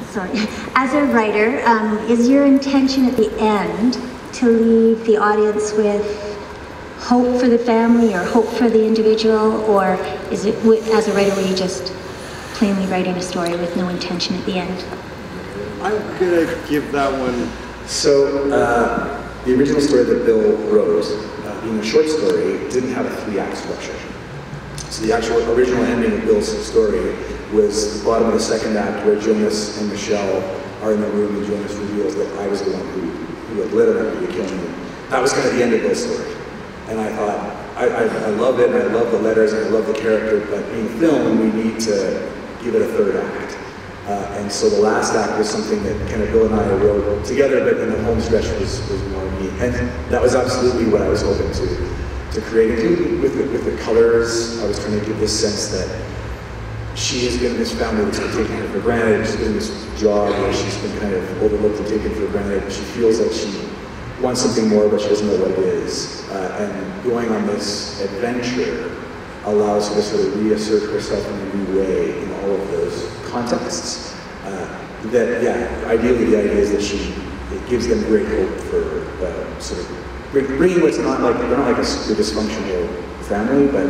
sorry, as a writer, is your intention at the end to leave the audience with hope for the family or hope for the individual, or is it, as a writer, were you just plainly writing a story with no intention at the end? I'm gonna give that one. So, the original story that Bill wrote, being a short story, didn't have a 3-act structure. So the actual original ending of Bill's story was the bottom of the 2nd act, where Jonas and Michelle are in the room, and Jonas reveals that I was the one who had lit him to kill me. That was kind of the end of Bill's story. And I thought, I love it, and I love the letters, and I love the character, but being film, we need to give it a 3rd act. And so the last act was something that kind of Bill and I wrote together, but in the home stretch was more me. And that was absolutely what I was hoping to create. And with the colors, I was trying to give this sense that she has been in this family that's been taken for granted. She's been in this job where she's been kind of overlooked and taken for granted. She feels like she wants something more, but she doesn't know what it is. And going on this adventure allows her to sort of reassert herself in a new way in all of those contexts. Ideally the idea is that it gives them great hope for sort of bringing what's not like, they're not like a dysfunctional family, but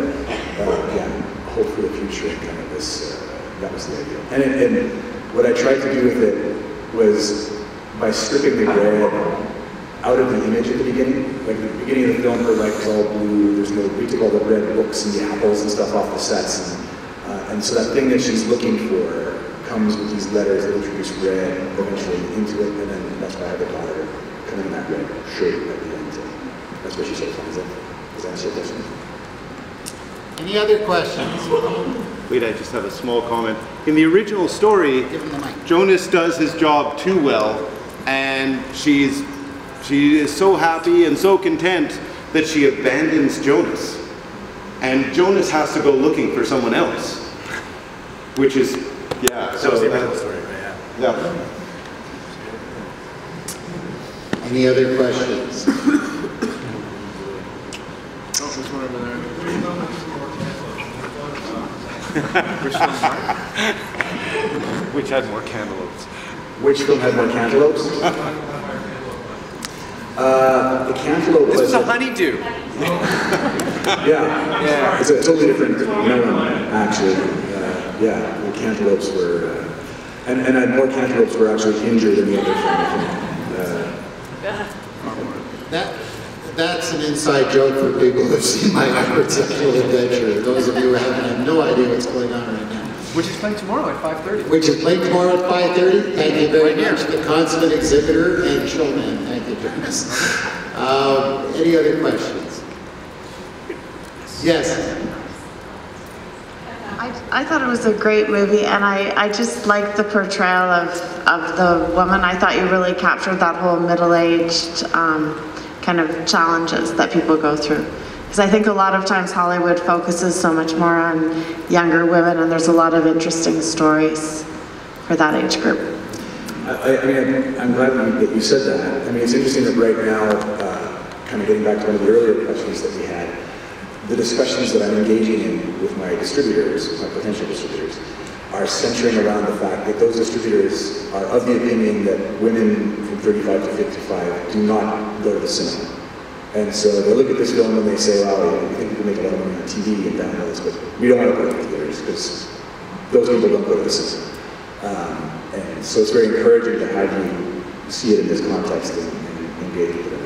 hope for the future and kind of this, that was the idea. And what I tried to do with it was by stripping the gray out of the image at the beginning. Like at the beginning of the film, her life is all blue, there's no, we took all the red books and the apples and stuff off the sets, and so that thing that she's looking for comes with these letters that introduce red eventually into it, and then that's why I have the daughter coming in that red shirt at the end. That's where she sort of finds it. Does that answer your question? Any other questions? Wait, I just have a small comment. In the original story, Jonas does his job too well, and she is so happy and so content that she abandons Jonas. And Jonas has to go looking for someone else, which is, yeah. That was the original story, right? Yeah. Any other questions? Oh, there's one over there. Which had more cantaloupes? Which film had more cantaloupes? The cantaloupe This was a honeydew. Yeah. It's a totally different melon, actually. The cantaloupes were, and more cantaloupes were actually injured in the other film, I think. That's an inside joke for people who've seen my awkward sexual adventure. Those of you who have no idea what's going on right now. Which is playing tomorrow at 5:30. Which is playing tomorrow at 5:30. Thank you very much, the consummate exhibitor and showman. Thank you, Jonas. Any other questions? Yes. I thought it was a great movie, and I just liked the portrayal of the woman. I thought you really captured that whole middle-aged kind of challenges that people go through. Because I think a lot of times Hollywood focuses so much more on younger women, and there's a lot of interesting stories for that age group. I mean, I'm glad that you said that. I mean, it's interesting that right now, kind of getting back to one of the earlier questions that we had, the discussions that I'm engaging in with my distributors, my potential distributors, are centering around the fact that those distributors are of the opinion that women from 35 to 55 do not go to the cinema. And so they look at this film and they say, wow, we think we can make a lot of money on TV and downloads, but we don't want to go to the theaters because those people don't go to the cinema. And so it's very encouraging to have you see it in this context and engage with it.